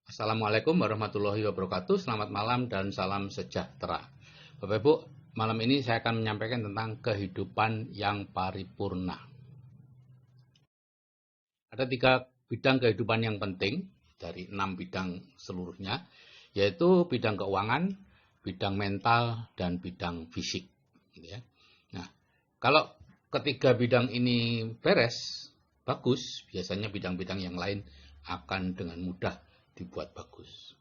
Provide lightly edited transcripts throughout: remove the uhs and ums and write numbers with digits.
Assalamualaikum warahmatullahi wabarakatuh. Selamat malam dan salam sejahtera. Bapak Ibu, malam ini saya akan menyampaikan tentang kehidupan yang paripurna. Ada 3 bidang kehidupan yang penting dari 6 bidang seluruhnya, yaitu bidang keuangan, bidang mental, dan bidang fisik. Nah, kalau ketiga bidang ini beres, bagus, biasanya bidang-bidang yang lain akan dengan mudah dibuat bagus.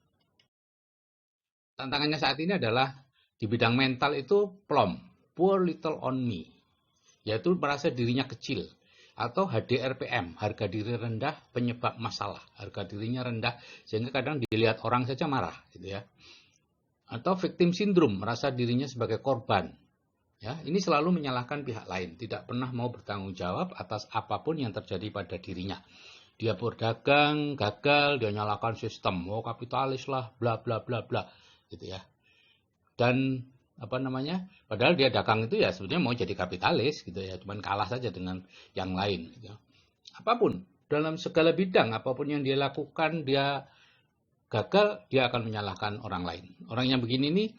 Tantangannya saat ini adalah di bidang mental itu plom, poor little on me, yaitu merasa dirinya kecil, atau HDRPM, harga diri rendah penyebab masalah, harga dirinya rendah sehingga kadang dilihat orang saja marah, gitu ya. Atau victim syndrome, merasa dirinya sebagai korban. Ya, ini selalu menyalahkan pihak lain, tidak pernah mau bertanggung jawab atas apapun yang terjadi pada dirinya. Dia berdagang, gagal, dia nyalakan sistem, kapitalis lah, bla bla bla bla, gitu ya. Dan padahal dia dagang itu ya sebetulnya mau jadi kapitalis, gitu ya, cuman kalah saja dengan yang lain. Gitu. Apapun, dalam segala bidang, apapun yang dia lakukan, dia gagal, dia akan menyalahkan orang lain. Orang yang begini nih,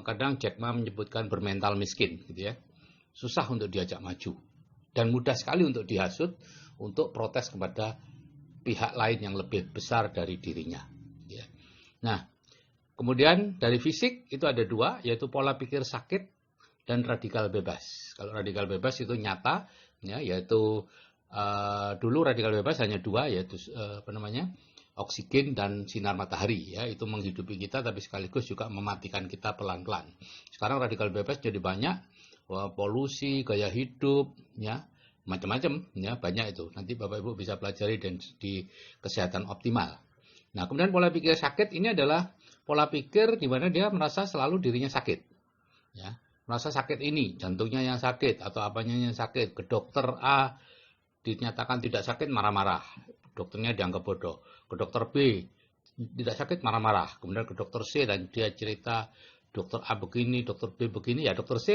kadang Jack Ma menyebutkan bermental miskin, gitu ya. Susah untuk diajak maju dan mudah sekali untuk dihasut, untuk protes kepada pihak lain yang lebih besar dari dirinya. Ya. Nah, kemudian dari fisik itu ada 2, yaitu pola pikir sakit dan radikal bebas. Kalau radikal bebas itu nyata, ya, yaitu dulu radikal bebas hanya 2, yaitu oksigen dan sinar matahari, ya, itu menghidupi kita tapi sekaligus juga mematikan kita pelan-pelan. Sekarang radikal bebas jadi banyak, polusi, gaya hidup, ya, macam-macam, ya, banyak itu. Nanti Bapak Ibu bisa pelajari dan di kesehatan optimal. Nah, kemudian pola pikir sakit ini adalah pola pikir di mana dia merasa selalu dirinya sakit, ya, merasa sakit ini, jantungnya yang sakit atau apanya yang sakit. Ke dokter A dinyatakan tidak sakit, marah-marah, dokternya dianggap bodoh. Ke dokter B tidak sakit, marah-marah. Kemudian ke dokter C dan dia cerita dokter A begini, dokter B begini, ya dokter C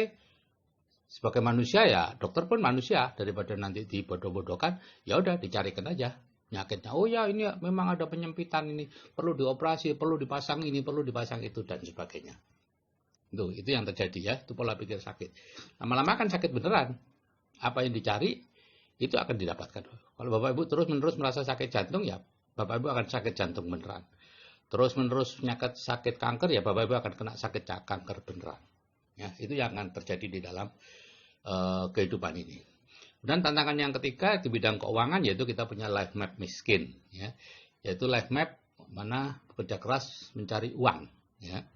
sebagai manusia, ya dokter pun manusia, daripada nanti dibodoh-bodohkan, ya udah dicarikan aja penyakitnya. Oh ya, ini memang ada penyempitan, ini perlu dioperasi, perlu dipasang ini, perlu dipasang itu, dan sebagainya. Itu yang terjadi, ya, itu pola pikir sakit. Lama-lama kan sakit beneran. Apa yang dicari itu akan didapatkan. Kalau Bapak Ibu terus-menerus merasa sakit jantung, ya Bapak Ibu akan sakit jantung beneran. Terus-menerus penyakit sakit kanker, ya Bapak Ibu akan kena sakit kanker beneran. Ya, itu yang akan terjadi di dalam kehidupan ini. Dan tantangan yang ketiga di bidang keuangan, yaitu kita punya life map miskin, ya, yaitu life map mana bekerja keras mencari uang, ya,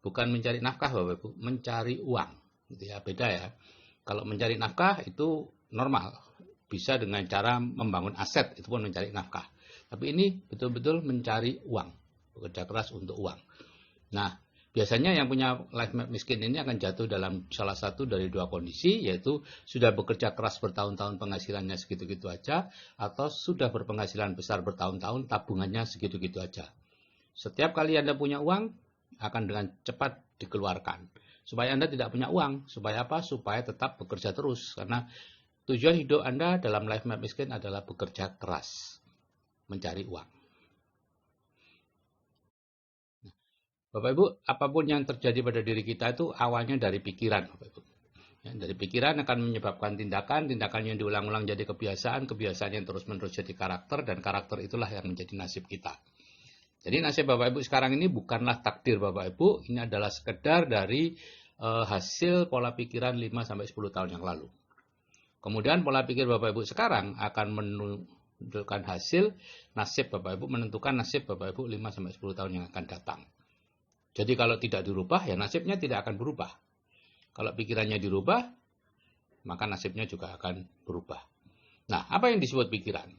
bukan mencari nafkah Bapak Ibu, mencari uang, gitu ya, beda ya. Kalau mencari nafkah itu normal, bisa dengan cara membangun aset, itu pun mencari nafkah. Tapi ini betul-betul mencari uang, bekerja keras untuk uang. Nah, biasanya yang punya life map miskin ini akan jatuh dalam salah satu dari 2 kondisi, yaitu sudah bekerja keras bertahun-tahun penghasilannya segitu-gitu aja, atau sudah berpenghasilan besar bertahun-tahun tabungannya segitu-gitu aja. Setiap kali Anda punya uang, akan dengan cepat dikeluarkan. Supaya Anda tidak punya uang, supaya apa? Supaya tetap bekerja terus, karena tujuan hidup Anda dalam life map miskin adalah bekerja keras, mencari uang. Bapak Ibu, apapun yang terjadi pada diri kita itu awalnya dari pikiran, Bapak Ibu. Ya, dari pikiran akan menyebabkan tindakan yang diulang-ulang jadi kebiasaan yang terus-menerus jadi karakter, dan karakter itulah yang menjadi nasib kita. Jadi nasib Bapak Ibu sekarang ini bukanlah takdir Bapak Ibu, ini adalah sekedar dari hasil pola pikiran 5-10 tahun yang lalu. Kemudian pola pikir Bapak Ibu sekarang akan menunjukkan hasil nasib Bapak Ibu, menentukan nasib Bapak Ibu 5-10 tahun yang akan datang. Jadi kalau tidak dirubah, ya nasibnya tidak akan berubah. Kalau pikirannya dirubah, maka nasibnya juga akan berubah. Nah, apa yang disebut pikiran?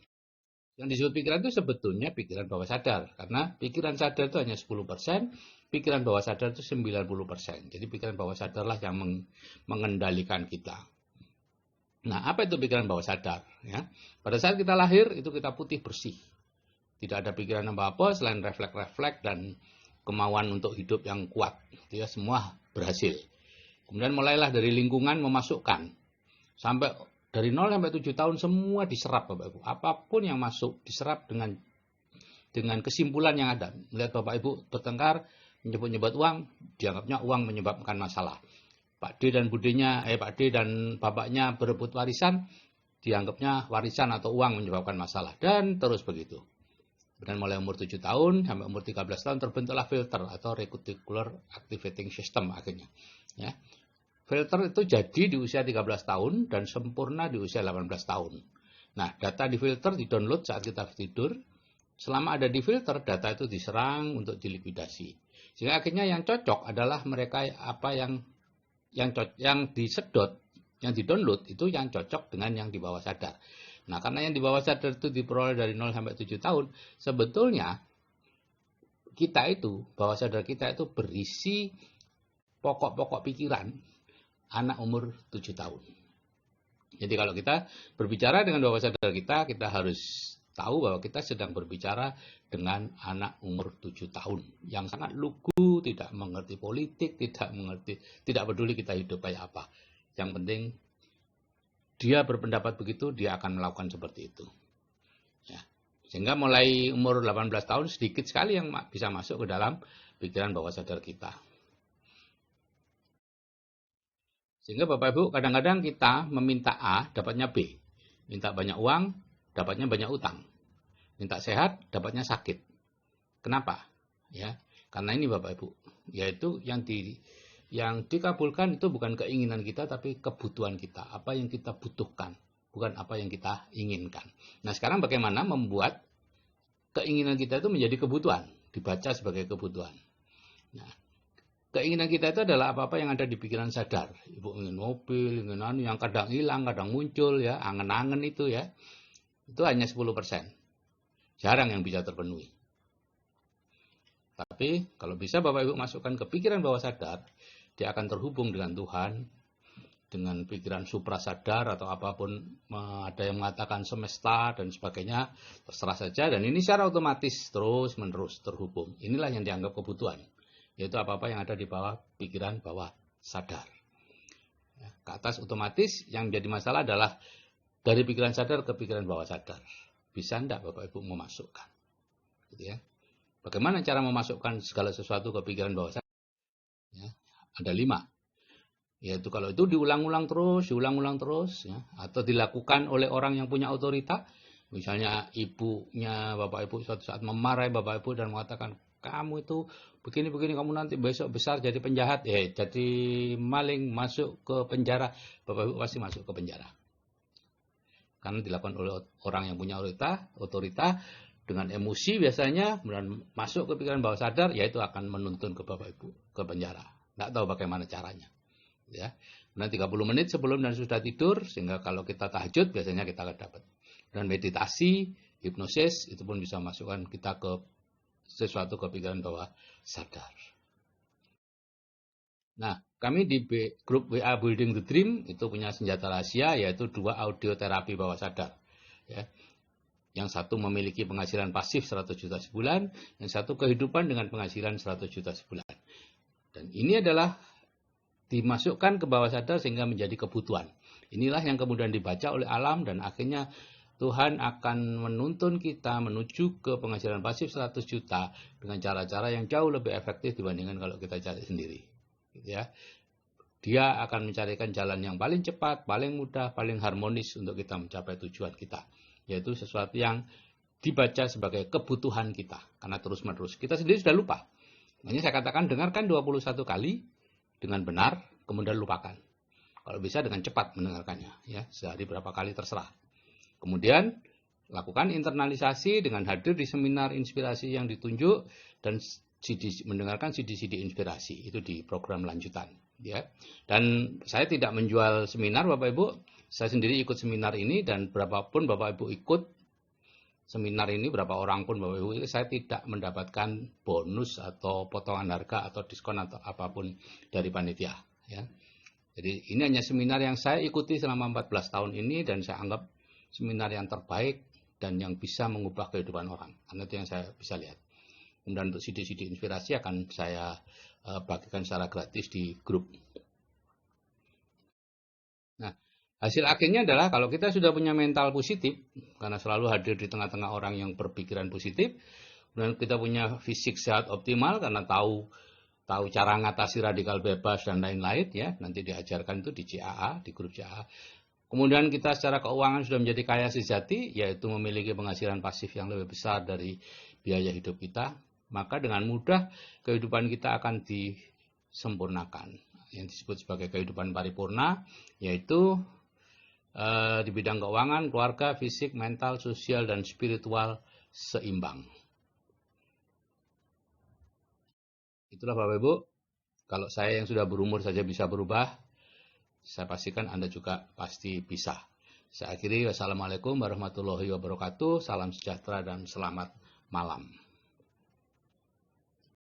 Yang disebut pikiran itu sebetulnya pikiran bawah sadar. Karena pikiran sadar itu hanya 10%, pikiran bawah sadar itu 90%. Jadi pikiran bawah sadarlah yang mengendalikan kita. Nah, apa itu pikiran bawah sadar? Ya, pada saat kita lahir, itu kita putih bersih. Tidak ada pikiran apa-apa selain refleks-refleks dan kemauan untuk hidup yang kuat. Ya, semua berhasil. Kemudian mulailah dari lingkungan memasukkan. Sampai dari 0 sampai 7 tahun semua diserap Bapak Ibu. Apapun yang masuk diserap dengan dengan kesimpulan yang ada. Melihat Bapak Ibu bertengkar, menyebut-nyebut uang, dianggapnya uang menyebabkan masalah. Pak D dan Pak D dan bapaknya berebut warisan, dianggapnya warisan atau uang menyebabkan masalah. Dan terus begitu. Dan mulai umur 7 tahun sampai umur 13 tahun terbentuklah filter atau reticular activating system akhirnya. Ya. Filter itu jadi di usia 13 tahun dan sempurna di usia 18 tahun. Nah, data di filter di-download saat kita tidur. Selama ada di filter, data itu diserang untuk dilikuidasi. Sehingga akhirnya yang cocok adalah mereka yang disedot, yang di-download itu yang cocok dengan yang di bawah sadar. Nah, karena yang di bawah sadar itu diperoleh dari 0 sampai 7 tahun, sebetulnya kita itu, bawah sadar kita itu berisi pokok-pokok pikiran anak umur 7 tahun. Jadi kalau kita berbicara dengan bawah sadar kita harus tahu bahwa kita sedang berbicara dengan anak umur 7 tahun yang sangat lugu, tidak mengerti politik, tidak peduli kita hidup kayak apa. Yang penting dia berpendapat begitu, dia akan melakukan seperti itu. Ya. Sehingga mulai umur 18 tahun sedikit sekali yang bisa masuk ke dalam pikiran bawah sadar kita. Sehingga Bapak Ibu kadang-kadang kita meminta A, dapatnya B. Minta banyak uang, dapatnya banyak utang. Minta sehat, dapatnya sakit. Kenapa? Ya, karena ini Bapak Ibu, yaitu yang dikabulkan itu bukan keinginan kita, tapi kebutuhan kita. Apa yang kita butuhkan, bukan apa yang kita inginkan. Nah, sekarang bagaimana membuat keinginan kita itu menjadi kebutuhan, dibaca sebagai kebutuhan. Nah, keinginan kita itu adalah apa-apa yang ada di pikiran sadar. Ibu ingin mobil, ingin yang kadang hilang, kadang muncul, ya, angen-angen itu ya. Itu hanya 10%. Jarang yang bisa terpenuhi. Tapi kalau bisa Bapak Ibu masukkan ke pikiran bawah sadar, dia akan terhubung dengan Tuhan, dengan pikiran suprasadar atau apapun, ada yang mengatakan semesta dan sebagainya, terserah saja. Dan ini secara otomatis terus-menerus terhubung. Inilah yang dianggap kebutuhan. Yaitu apa-apa yang ada di bawah pikiran bawah sadar. Ya, ke atas otomatis yang menjadi masalah adalah dari pikiran sadar ke pikiran bawah sadar. Bisa enggak Bapak Ibu memasukkan? Gitu ya. Bagaimana cara memasukkan segala sesuatu ke pikiran bawah sadar? Ya, ada 5. Yaitu kalau itu diulang-ulang terus, ya, atau dilakukan oleh orang yang punya otorita. Misalnya ibunya Bapak Ibu suatu saat memarahi Bapak Ibu dan mengatakan, kamu itu begini-begini, kamu nanti besok besar jadi penjahat, jadi maling, masuk ke penjara. Bapak Ibu pasti masuk ke penjara. Karena dilakukan oleh orang yang punya otorita dengan emosi biasanya, kemudian masuk ke pikiran bawah sadar, yaitu akan menuntun ke Bapak Ibu ke penjara. Tidak tahu bagaimana caranya. Ya. Nah, 30 menit sebelum dan sudah tidur, sehingga kalau kita tahajud biasanya kita akan dapat. Dan meditasi, hipnosis, itu pun bisa masukkan kita ke sesuatu kepikiran bawah sadar. Nah, kami di grup WA Building the Dream itu punya senjata rahasia, yaitu 2 audio terapi bawah sadar. Ya. Yang satu memiliki penghasilan pasif 100 juta sebulan, yang satu kehidupan dengan penghasilan 100 juta sebulan. Dan ini adalah dimasukkan ke bawah sadar sehingga menjadi kebutuhan. Inilah yang kemudian dibaca oleh alam dan akhirnya Tuhan akan menuntun kita menuju ke penghasilan pasif 100 juta dengan cara-cara yang jauh lebih efektif dibandingkan kalau kita cari sendiri. Gitu ya. Dia akan mencarikan jalan yang paling cepat, paling mudah, paling harmonis untuk kita mencapai tujuan kita. Yaitu sesuatu yang dibaca sebagai kebutuhan kita. Karena terus-menerus. Kita sendiri sudah lupa. Makanya saya katakan dengarkan 21 kali dengan benar, kemudian lupakan. Kalau bisa dengan cepat mendengarkannya. Ya, sehari berapa kali terserah. Kemudian lakukan internalisasi dengan hadir di seminar inspirasi yang ditunjuk dan mendengarkan CD-CD inspirasi itu di program lanjutan. Ya. Dan saya tidak menjual seminar Bapak Ibu, saya sendiri ikut seminar ini dan berapapun Bapak Ibu ikut seminar ini, berapa orang pun Bapak Ibu, saya tidak mendapatkan bonus atau potongan harga atau diskon atau apapun dari panitia. Ya. Jadi ini hanya seminar yang saya ikuti selama 14 tahun ini dan saya anggap seminar yang terbaik dan yang bisa mengubah kehidupan orang. Karena itu yang saya bisa lihat. Kemudian untuk CD-CD inspirasi akan saya bagikan secara gratis di grup. Nah, hasil akhirnya adalah kalau kita sudah punya mental positif, karena selalu hadir di tengah-tengah orang yang berpikiran positif, Kemudian kita punya fisik sehat optimal karena tahu cara mengatasi radikal bebas dan lain-lain ya. Nanti diajarkan itu di CAA, di grup CAA. Kemudian kita secara keuangan sudah menjadi kaya sejati, yaitu memiliki penghasilan pasif yang lebih besar dari biaya hidup kita. Maka dengan mudah kehidupan kita akan disempurnakan. Yang disebut sebagai kehidupan paripurna, yaitu di bidang keuangan, keluarga, fisik, mental, sosial, dan spiritual seimbang. Itulah Bapak Ibu, kalau saya yang sudah berumur saja bisa berubah, saya pastikan Anda juga pasti bisa. Saya akhiri, wassalamualaikum warahmatullahi wabarakatuh, salam sejahtera dan selamat malam.